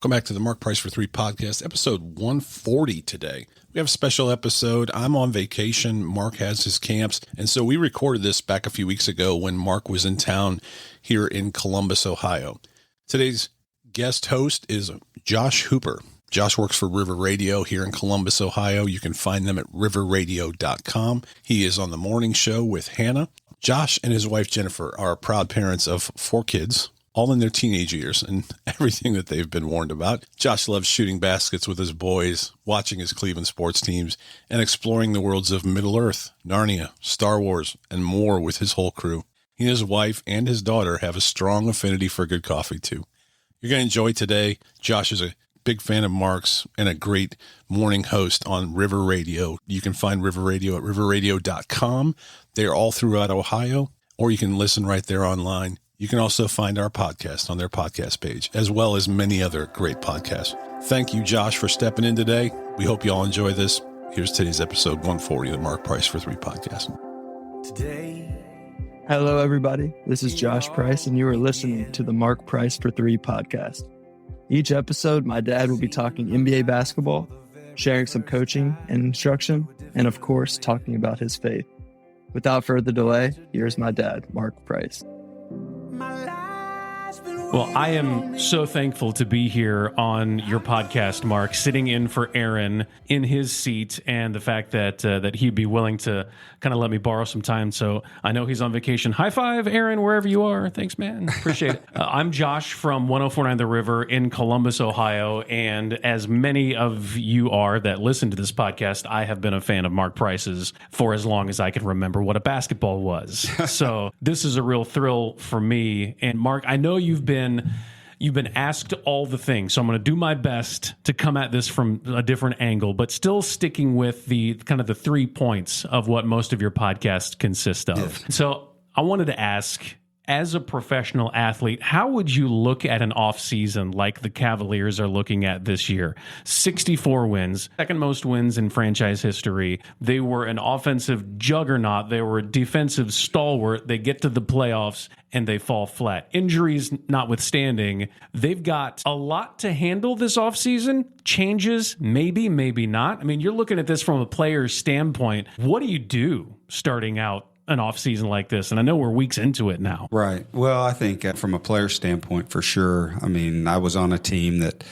Welcome back to the Mark Price for 3 podcast, episode 140 today. We have a special episode. I'm on vacation. Mark has his camps. And so we recorded this back a few weeks ago when Mark was in town here in Columbus, Ohio. Today's guest host is Josh Hooper. Josh works for River Radio here in Columbus, Ohio. You can find them at riverradio.com. He is on the morning show with Hannah. Josh and his wife, Jennifer, are proud parents of 4 kids, all in their teenage years and everything that they've been warned about. Josh loves shooting baskets with his boys, watching his Cleveland sports teams, and exploring the worlds of Middle-earth, Narnia, Star Wars, and more with his whole crew. He and his wife and his daughter have a strong affinity for good coffee, too. You're going to enjoy today. Josh is a big fan of Mark's and a great morning host on River Radio. You can find River Radio at riverradio.com. They're all throughout Ohio, or you can listen right there online. You can also find our podcast on their podcast page, as well as many other great podcasts. Thank you, Josh, for stepping in today. We hope you all enjoy this. Here's today's episode 140 of the Mark Price for 3 podcast. Hello, everybody. This is Josh Price, and you are listening to the Mark Price for 3 podcast. Each episode, my dad will be talking NBA basketball, sharing some coaching and instruction, and of course, talking about his faith. Without further delay, here's my dad, Mark Price. Well, I am so thankful to be here on your podcast, Mark, sitting in for Aaron in his seat, and the fact that he'd be willing to kind of let me borrow some time. So I know he's on vacation. High five, Aaron, wherever you are. Thanks, man. Appreciate it. I'm Josh from 1049 The River in Columbus, Ohio, and as many of you are that listen to this podcast, I have been a fan of Mark Price's for as long as I can remember what a basketball was. So this is a real thrill for me. And Mark, I know you've been asked all the things, so I'm going to do my best to come at this from a different angle, but still sticking with the kind of the 3 points of what most of your podcasts consist of. Yes. So I wanted to ask, as a professional athlete, how would you look at an offseason like the Cavaliers are looking at this year? 64 wins, second most wins in franchise history. They were an offensive juggernaut. They were a defensive stalwart. They get to the playoffs and they fall flat. Injuries notwithstanding, they've got a lot to handle this offseason. Changes, maybe, maybe not. I mean, you're looking at this from a player's standpoint. What do you do starting out an off season like this? And I know we're weeks into it now. Right. Well, I think from a player standpoint, for sure. I mean, I was on a team that,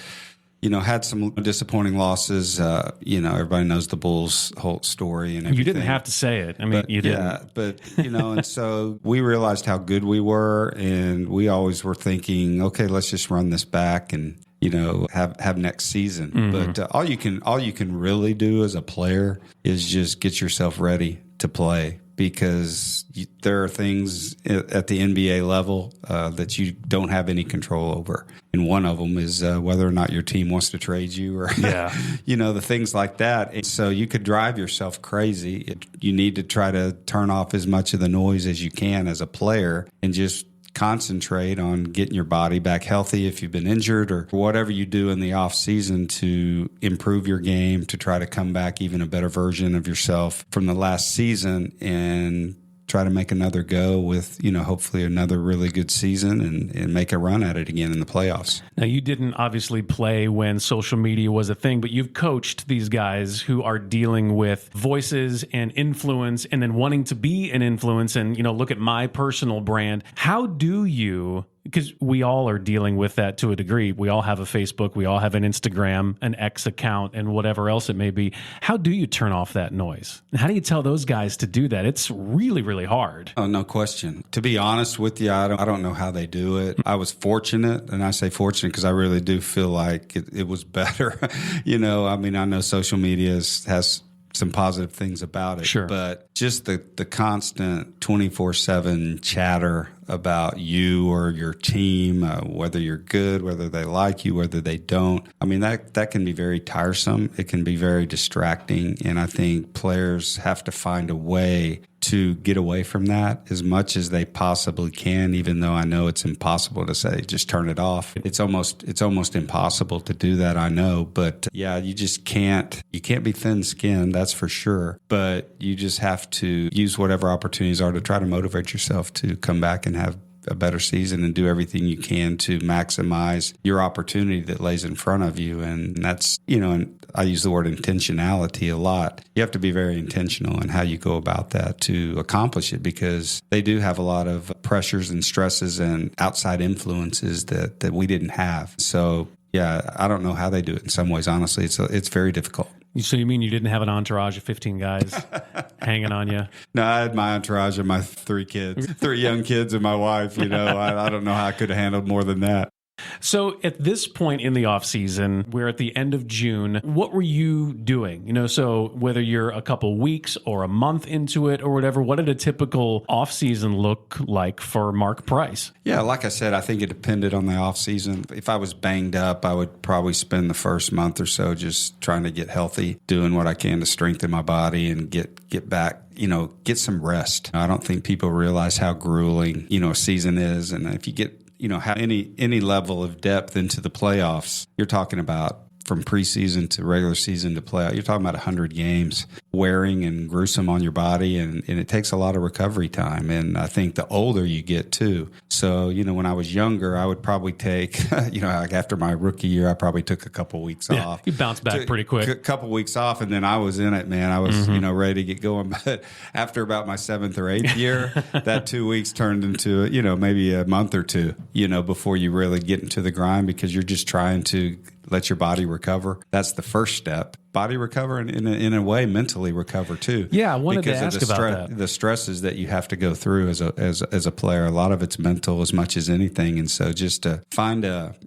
had some disappointing losses. Everybody knows the Bulls' whole story and everything. You didn't have to say it. I mean, you didn't. Yeah, but, and so we realized how good we were, and we always were thinking, okay, let's just run this back and, have next season. Mm-hmm. But all you can really do as a player is just get yourself ready to play, because there are things at the NBA level that you don't have any control over. And one of them is whether or not your team wants to trade you, or, the things like that. And so you could drive yourself crazy. You need to try to turn off as much of the noise as you can as a player and just concentrate on getting your body back healthy if you've been injured, or whatever you do in the off season to improve your game, to try to come back even a better version of yourself from the last season and try to make another go with, hopefully another really good season and make a run at it again in the playoffs. Now, you didn't obviously play when social media was a thing, but you've coached these guys who are dealing with voices and influence and then wanting to be an influence and, look at my personal brand. How do you, because we all are dealing with that to a degree. We all have a Facebook, we all have an Instagram, an X account, and whatever else it may be. How do you turn off that noise? How do you tell those guys to do that? It's really, really hard. Oh, no question. To be honest with you, I don't know how they do it. I was fortunate, and I say fortunate because I really do feel like it was better. I know social media has some positive things about it. Sure. But just the constant 24/7 chatter about you or your team, whether you're good, whether they like you, whether they don't. I mean, that can be very tiresome. It can be very distracting. And I think players have to find a way to get away from that as much as they possibly can, even though I know it's impossible to say, just turn it off. It's almost impossible to do that, I know. But yeah, you can't be thin-skinned, that's for sure. But you just have to use whatever opportunities are to try to motivate yourself to come back and have a better season and do everything you can to maximize your opportunity that lays in front of you. And that's, and I use the word intentionality a lot. You have to be very intentional in how you go about that to accomplish it, because they do have a lot of pressures and stresses and outside influences that we didn't have. So, yeah, I don't know how they do it in some ways. Honestly, it's very difficult. So you mean you didn't have an entourage of 15 guys hanging on you? No, I had my entourage and my 3 young kids and my wife. I don't know how I could have handled more than that. So at this point in the off season, we're at the end of June. What were you doing? So whether you're a couple weeks or a month into it or whatever, what did a typical off season look like for Mark Price? Yeah, like I said, I think it depended on the off season. If I was banged up, I would probably spend the first month or so just trying to get healthy, doing what I can to strengthen my body and get back, get some rest. I don't think people realize how grueling, a season is. And if you get have any level of depth into the playoffs, you're talking about from preseason to regular season to playoff, you're talking about 100 games, wearing and gruesome on your body, and it takes a lot of recovery time. And I think the older you get too. So, when I was younger, I would probably take, like after my rookie year, I probably took a couple weeks off. You bounced back pretty quick. A couple weeks off, and then I was in it, man. I was, ready to get going. But after about my 7th or 8th year, that 2 weeks turned into, maybe a month or two, before you really get into the grind, because you're just trying to let your body recover. That's the first step. Body recover, and in a way, mentally recover too. Yeah, I wanted to ask about that. The stresses that you have to go through as a player, a lot of it's mental as much as anything. And so just to find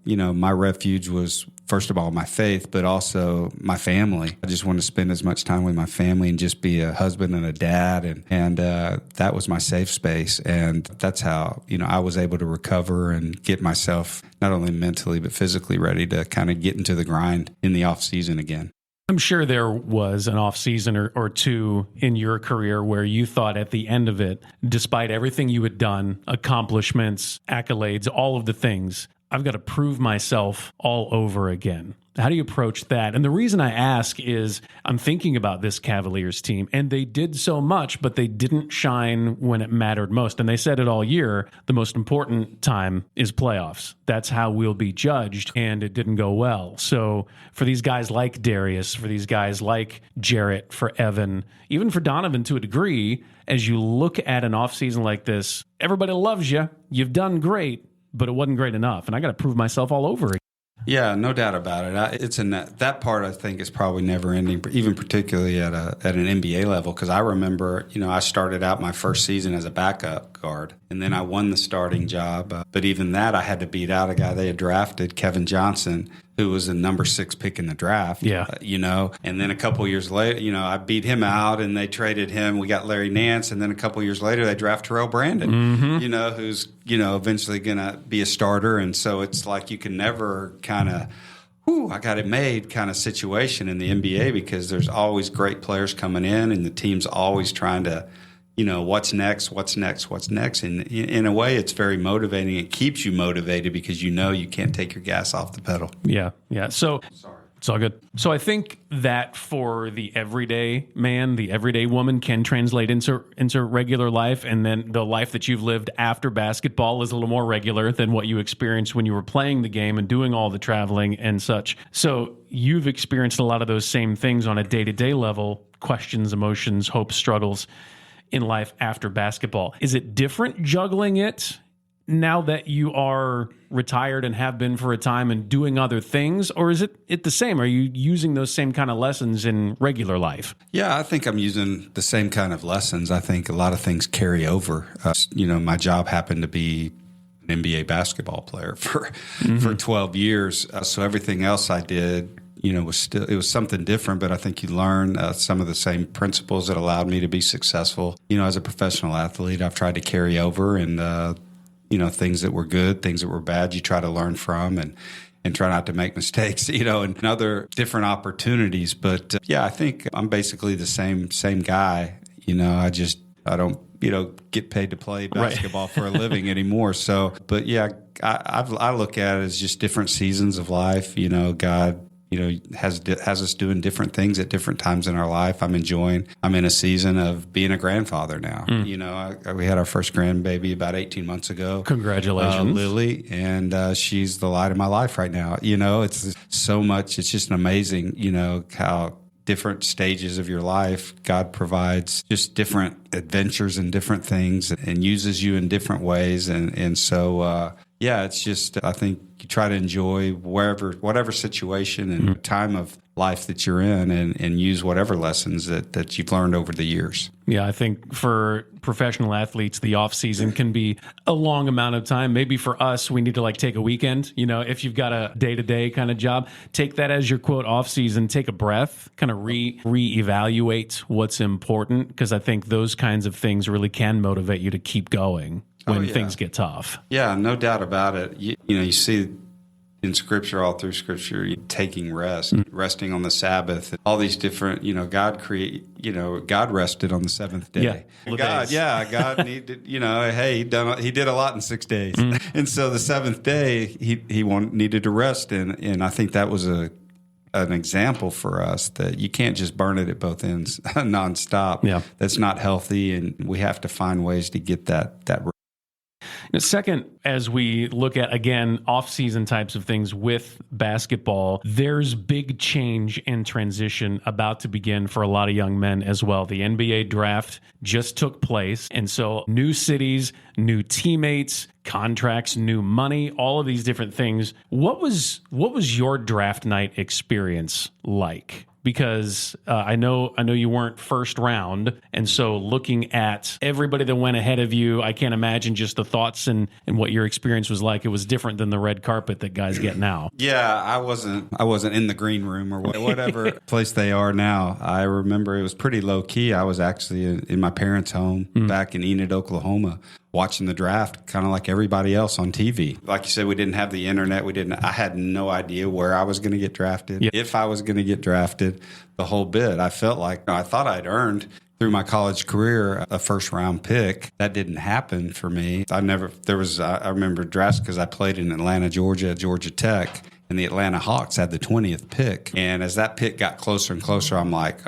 my refuge was, first of all, my faith, but also my family. I just wanted to spend as much time with my family and just be a husband and a dad. And that was my safe space. And that's how, I was able to recover and get myself not only mentally, but physically ready to kind of get into the grind in the off season again. I'm sure there was an off season or two in your career where you thought at the end of it, despite everything you had done, accomplishments, accolades, all of the things, I've got to prove myself all over again. How do you approach that? And the reason I ask is I'm thinking about this Cavaliers team, and they did so much, but they didn't shine when it mattered most. And they said it all year, the most important time is playoffs. That's how we'll be judged, and it didn't go well. So for these guys like Darius, for these guys like Jarrett, for Evan, even for Donovan to a degree, as you look at an offseason like this, everybody loves you. You've done great, but it wasn't great enough, and I got to prove myself all over again. Yeah, no doubt about it. That part I think is probably never ending, even particularly at an NBA level. Because I remember, I started out my first season as a backup guard, and then I won the starting job. But even that, I had to beat out a guy they had drafted, Kevin Johnson, who was the number 6 pick in the draft. Yeah, and then a couple years later, I beat him out, and they traded him. We got Larry Nance, and then a couple years later, they draft Terrell Brandon. Who's eventually going to be a starter. And so it's like you can never kind of, I got it made kind of situation in the NBA, because there's always great players coming in, and the team's always trying to, what's next. And in a way, it's very motivating. It keeps you motivated because you can't take your gas off the pedal. Yeah. So it's all good. So I think that for the everyday man, the everyday woman can translate into regular life. And then the life that you've lived after basketball is a little more regular than what you experienced when you were playing the game and doing all the traveling and such. So you've experienced a lot of those same things on a day-to-day level, questions, emotions, hopes, struggles in life after basketball. Is it different juggling it now that you are retired and have been for a time and doing other things, or is it the same? Are you using those same kind of lessons in regular life? Yeah, I think I'm using the same kind of lessons. I think a lot of things carry over. My job happened to be an NBA basketball player for 12 years. So everything else I did, it was something different, but I think you learn some of the same principles that allowed me to be successful. As a professional athlete, I've tried to carry over, and things that were good, things that were bad, you try to learn from and try not to make mistakes, and other different opportunities. But I think I'm basically the same guy. I don't get paid to play basketball for a living anymore. So, but I look at it as just different seasons of life. God, has us doing different things at different times in our life. I'm in a season of being a grandfather now. We had our first grandbaby about 18 months ago. Congratulations. Lily, and she's the light of my life right now. It's so much. It's just amazing, how different stages of your life, God provides just different adventures and different things and uses you in different ways. And so, it's just, I think you try to enjoy whatever situation and time of life that you're in and use whatever lessons that you've learned over the years. Yeah, I think for professional athletes, the off season can be a long amount of time. Maybe for us, we need to take a weekend. If you've got a day-to-day kind of job, take that as your quote off season, take a breath, kind of reevaluate what's important, because I think those kinds of things really can motivate you to keep going when things get tough. Yeah, no doubt about it. You see in Scripture, all through Scripture, taking rest, resting on the Sabbath, all these different, God rested on the seventh day. Yeah, God needed, hey, he did a lot in 6 days. And so the seventh day, he needed to rest. And I think that was an example for us that you can't just burn it at both ends nonstop. Yeah. That's not healthy. And we have to find ways to get that Now, second, as we look at, again, off-season types of things with basketball, there's big change and transition about to begin for a lot of young men as well. The NBA draft just took place, and so new cities, new teammates, contracts, new money, all of these different things. What was your draft night experience like? Because I know you weren't first round, and so looking at everybody that went ahead of you, I can't imagine just the thoughts and what your experience was like. It was different than the red carpet that guys get now. Yeah, I wasn't in the green room or whatever place they are now. I remember it was pretty low key. I was actually in my parents' home back in Enid, Oklahoma, watching the draft, kind of like everybody else on TV. Like you said, we didn't have the internet. I had no idea where I was going to get drafted, if I was going to get drafted, the whole bit. I felt like I thought I'd earned through my college career a first round pick. That didn't happen for me. I remember drafts because I played in Atlanta, Georgia, at Georgia Tech, and the Atlanta Hawks had the 20th pick. And as that pick got closer and closer, I'm like,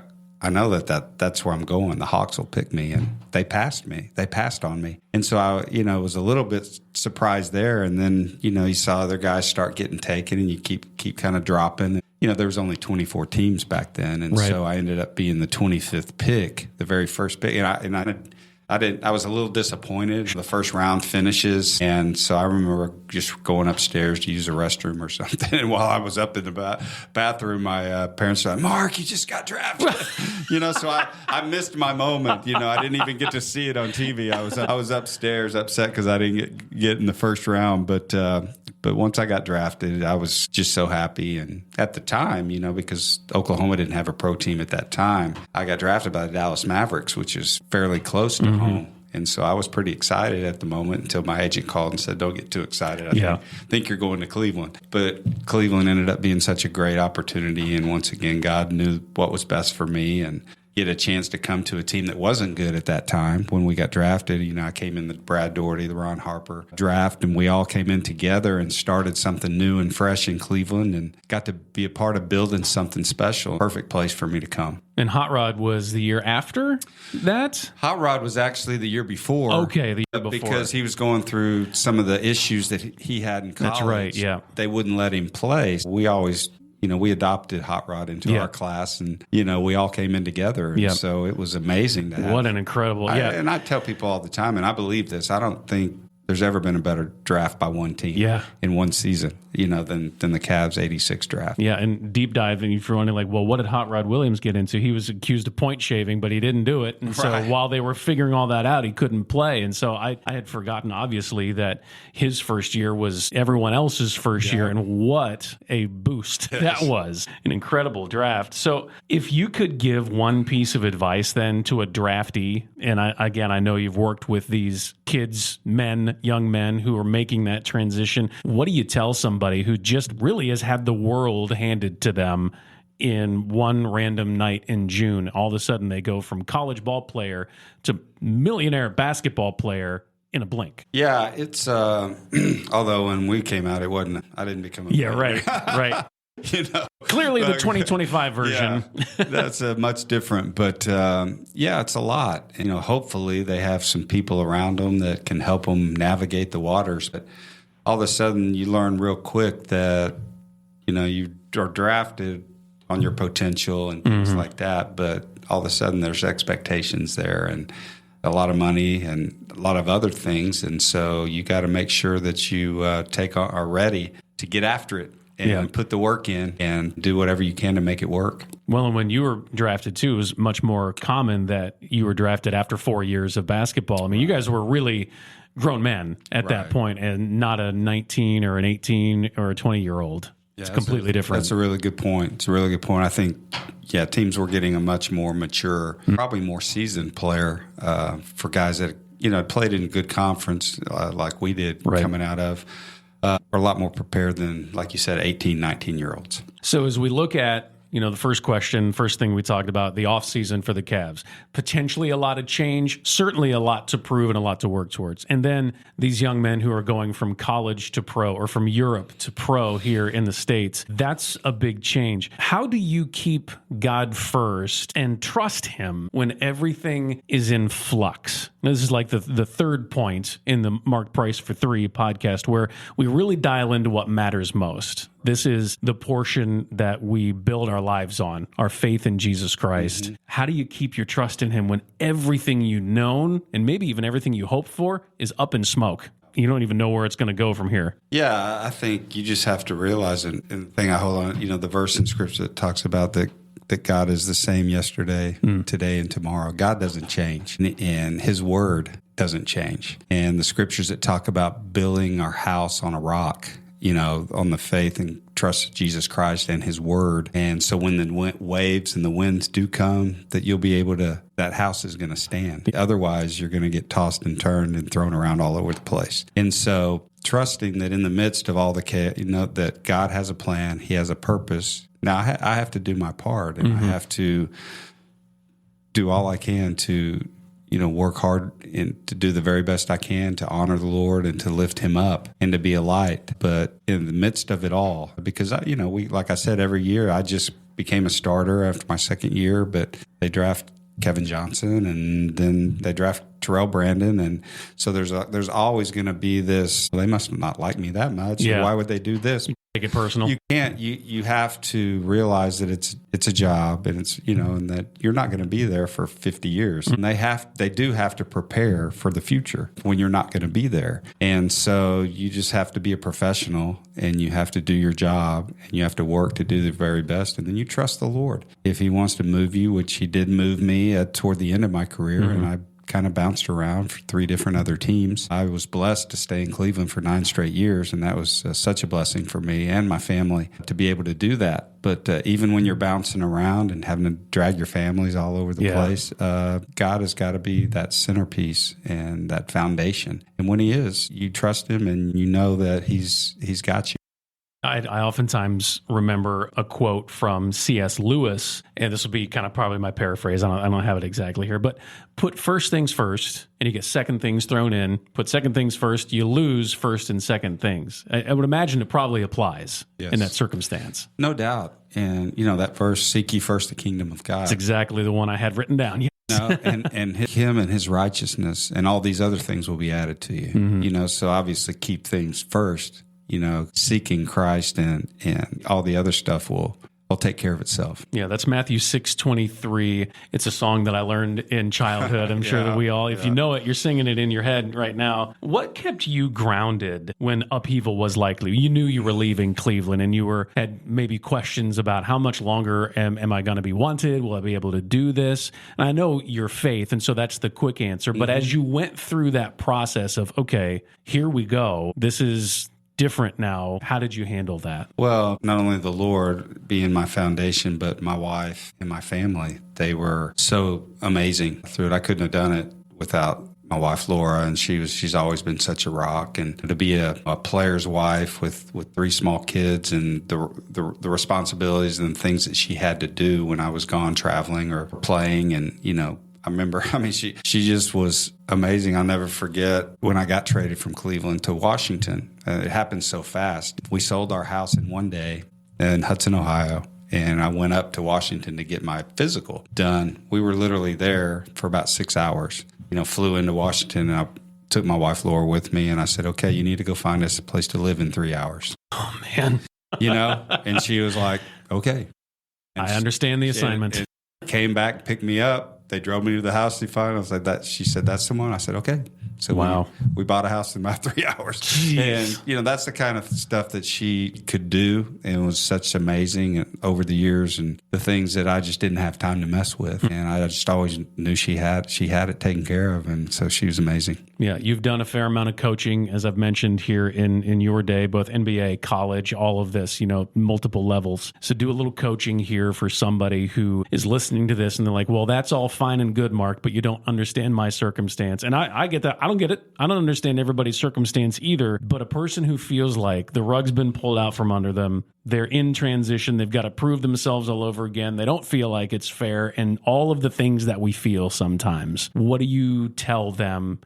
I know that's where I'm going. The Hawks will pick me, and they passed me. They passed on me. And so I, was a little bit surprised there. And then, you saw other guys start getting taken, and you keep kind of dropping. There was only 24 teams back then. And so I ended up being the 25th pick, the very first pick. I was a little disappointed. The first round finishes. And so I remember just going upstairs to use the restroom or something. And while I was up in the bathroom, my parents were like, "Mark, you just got drafted." So I missed my moment. I didn't even get to see it on TV. I was upstairs upset because I didn't get in the first round. But once I got drafted, I was just so happy. And at the time, because Oklahoma didn't have a pro team at that time, I got drafted by the Dallas Mavericks, which is fairly close to home. And so I was pretty excited at the moment until my agent called and said, "Don't get too excited. I think you're going to Cleveland." But Cleveland ended up being such a great opportunity. And once again, God knew what was best for me, and get a chance to come to a team that wasn't good at that time. When we got drafted, I came in the Brad Daugherty, the Ron Harper draft, and we all came in together and started something new and fresh in Cleveland and got to be a part of building something special. Perfect place for me to come. And Hot Rod was the year after that? Hot Rod was actually the year before. Okay, the year before. Because he was going through some of the issues that he had in college. That's right, yeah. They wouldn't let him play. We always... we adopted Hot Rod into our class, and, we all came in together. And so it was amazing to have. What an incredible, And I tell people all the time, and I believe this, I don't think there's ever been a better draft by one team in one season, than the Cavs 86 draft. Yeah, and deep dive, and if you're wondering, what did Hot Rod Williams get into? He was accused of point shaving, but he didn't do it. And so while they were figuring all that out, he couldn't play. And so I had forgotten, obviously, that his first year was everyone else's first year, and what a boost that was. An incredible draft. So if you could give one piece of advice then to a draftee, and I know you've worked with these kids, young men who are making that transition, what do you tell somebody who just really has had the world handed to them in one random night in June? All of a sudden they go from college ball player to millionaire basketball player in a blink. Yeah, it's although when we came out, I didn't become a millionaire. Right. Clearly the 2025 version. Yeah, that's much different. But it's a lot. Hopefully they have some people around them that can help them navigate the waters. But all of a sudden you learn real quick that, you are drafted on your potential and things like that. But all of a sudden there's expectations there and a lot of money and a lot of other things. And so you got to make sure that you are ready to get after it and put the work in and do whatever you can to make it work. Well, and when you were drafted too, it was much more common that you were drafted after 4 years of basketball. I mean, you guys were really grown men at that point and not a 19 or an 18 or a 20-year-old. It's completely different. That's a really good point. I think, teams were getting a much more mature, probably more seasoned player for guys that, played in a good conference like we did coming out of, are a lot more prepared than, like you said, 18, 19-year-olds. So as we look at, the first thing we talked about, the offseason for the Cavs, potentially a lot of change, certainly a lot to prove and a lot to work towards. And then these young men who are going from college to pro or from Europe to pro here in the States, that's a big change. How do you keep God first and trust him when everything is in flux? This is like the third point in the Mark Price for 3 podcast where we really dial into what matters most. This is the portion that we build our lives on, our faith in Jesus Christ. How do you keep your trust in him when everything you known and maybe even everything you hoped for is up in smoke? You don't even know where it's going to go from here. Yeah, I think you just have to realize, and the thing I hold on, the verse in Scripture that talks about that God is the same yesterday, today, and tomorrow. God doesn't change, and his word doesn't change. And the Scriptures that talk about building our house on a rock, on the faith and trust of Jesus Christ and his word. And so when the waves and the winds do come, that you'll be able to, that house is going to stand. Otherwise, you're going to get tossed and turned and thrown around all over the place. And so trusting that in the midst of all the chaos, that God has a plan, he has a purpose. Now, I have to do my part, and I have to do all I can to work hard and to do the very best I can to honor the Lord and to lift him up and to be a light. But in the midst of it all, because, we, like I said, every year I just became a starter after my second year, but they draft Kevin Johnson and then they draft Terrell Brandon. And so there's always going to be this, they must not like me that much. Yeah. Why would they do this? Take it personal. You can't. You have to realize that it's a job, and it's and that you're not going to be there for 50 years. And they do have to prepare for the future when you're not going to be there. And so you just have to be a professional, and you have to do your job, and you have to work to do the very best. And then you trust the Lord. If he wants to move you, which he did move me toward the end of my career, and I kind of bounced around for 3 different other teams. I was blessed to stay in Cleveland for 9 straight years, and that was such a blessing for me and my family to be able to do that. But even when you're bouncing around and having to drag your families all over the place, God has got to be that centerpiece and that foundation. And when he is, you trust him and you know that he's got you. I oftentimes remember a quote from C.S. Lewis, and this will be kind of probably my paraphrase. I don't have it exactly here, but put first things first, and you get second things thrown in. Put second things first, you lose first and second things. I would imagine it probably applies in that circumstance. No doubt. And, that verse, seek ye first the kingdom of God. It's exactly the one I had written down. Yes. And him and his righteousness and all these other things will be added to you. So obviously keep things first. Seeking Christ and all the other stuff will take care of itself. Yeah, that's Matthew 6:23. It's a song that I learned in childhood. I'm sure that we all, if you know it, you're singing it in your head right now. What kept you grounded when upheaval was likely? You knew you were leaving Cleveland and you had maybe questions about how much longer am I going to be wanted? Will I be able to do this? And I know your faith, and so that's the quick answer. But as you went through that process of, okay, here we go, this is different now. How did you handle that? Well, not only the Lord being my foundation, but my wife and my family, they were so amazing through it. I couldn't have done it without my wife, Laura, and she's always been such a rock. And to be a player's wife with 3 small kids and the responsibilities and things that she had to do when I was gone traveling or playing, and, I remember, she just was amazing. I'll never forget when I got traded from Cleveland to Washington. It happened so fast. We sold our house in one day, in Hudson, Ohio. And I went up to Washington to get my physical done. We were literally there for about 6 hours. Flew into Washington, and I took my wife Laura with me, and I said, okay, you need to go find us a place to live in 3 hours. Oh, man. And she was like, okay. And I understand the assignment. And came back, picked me up. They drove me to the house to find. I was like, that. She said, that's the one. I said, okay. So wow. we bought a house in about 3 hours. Jeez. And, that's the kind of stuff that she could do, and it was such amazing over the years, and the things that I just didn't have time to mess with. And I just always knew she had it taken care of. And so she was amazing. Yeah. You've done a fair amount of coaching, as I've mentioned here in your day, both NBA, college, all of this, multiple levels. So do a little coaching here for somebody who is listening to this and they're like, well, that's all fine and good, Mark, but you don't understand my circumstance. And I get that. I don't get it. I don't understand everybody's circumstance either. But a person who feels like the rug's been pulled out from under them, they're in transition, they've got to prove themselves all over again, they don't feel like it's fair, and all of the things that we feel sometimes, what do you tell them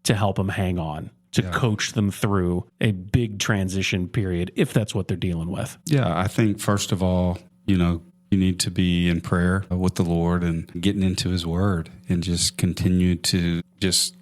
to help them hang on, to coach them through a big transition period, if that's what they're dealing with? Yeah, I think first of all, you need to be in prayer with the Lord and getting into His Word, and just continue to just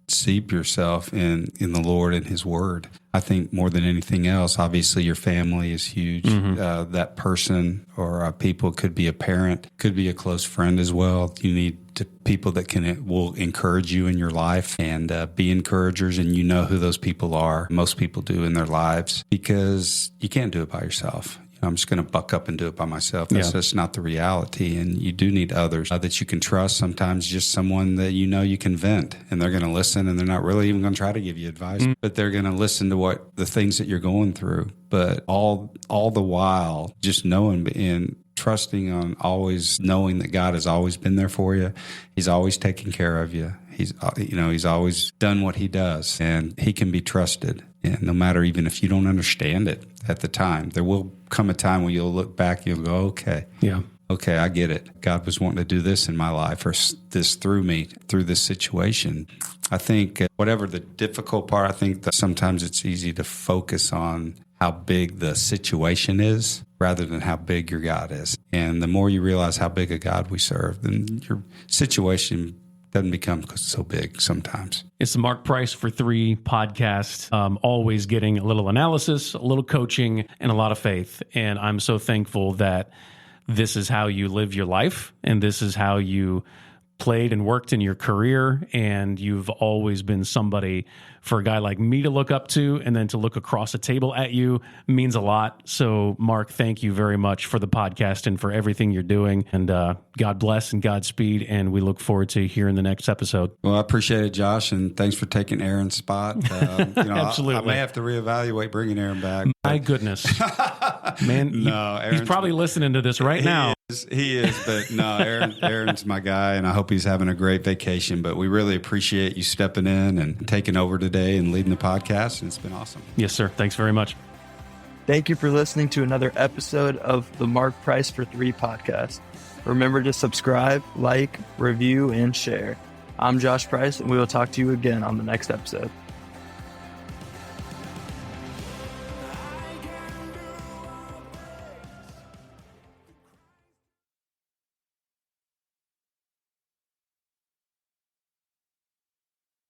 seep yourself in the Lord and His Word. I think more than anything else, obviously your family is huge. Mm-hmm. That person or people could be a parent, could be a close friend as well. You need people that will encourage you in your life and be encouragers, and who those people are. Most people do in their lives, because you can't do it by yourself. I'm just going to buck up and do it by myself. That's just not the reality. And you do need others that you can trust. Sometimes just someone that you can vent, and they're going to listen, and they're not really even going to try to give you advice, but they're going to listen to the things that you're going through. But all the while, just knowing and trusting on, always knowing that God has always been there for you. He's always taken care of you. He's always done what He does, and He can be trusted. And no matter, even if you don't understand it at the time, there will come a time when you'll look back, you'll go, okay, I get it. God was wanting to do this in my life, or this through me, through this situation. I think whatever the difficult part, I think that sometimes it's easy to focus on how big the situation is rather than how big your God is. And the more you realize how big a God we serve, then your situation doesn't become so big sometimes. It's the Mark Price for 3 podcast, always getting a little analysis, a little coaching, and a lot of faith. And I'm so thankful that this is how you live your life, and this is how you played and worked in your career, and you've always been somebody for a guy like me to look up to, and then to look across a table at you means a lot. So, Mark, thank you very much for the podcast and for everything you're doing. And God bless and Godspeed, and we look forward to hearing the next episode. Well, I appreciate it, Josh, and thanks for taking Aaron's spot. Absolutely. I may have to reevaluate bringing Aaron back. My goodness. Man, he's probably listening to this right now. He is, but no, Aaron's my guy, and I hope he's having a great vacation. But we really appreciate you stepping in and taking over today and leading the podcast, and it's been awesome. Yes, sir. Thanks very much. Thank you for listening to another episode of the Mark Price for 3 podcast. Remember to subscribe, like, review, and share. I'm Josh Price, and we will talk to you again on the next episode.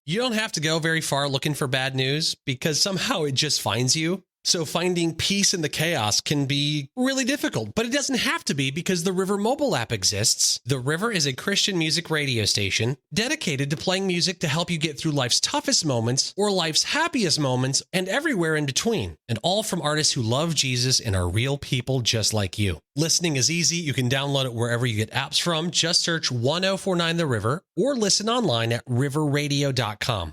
You don't have to go very far looking for bad news, because somehow it just finds you. So finding peace in the chaos can be really difficult, but it doesn't have to be, because the River mobile app exists. The River is a Christian music radio station dedicated to playing music to help you get through life's toughest moments or life's happiest moments and everywhere in between. And all from artists who love Jesus and are real people just like you. Listening is easy. You can download it wherever you get apps from. Just search 1049 The River or listen online at riverradio.com.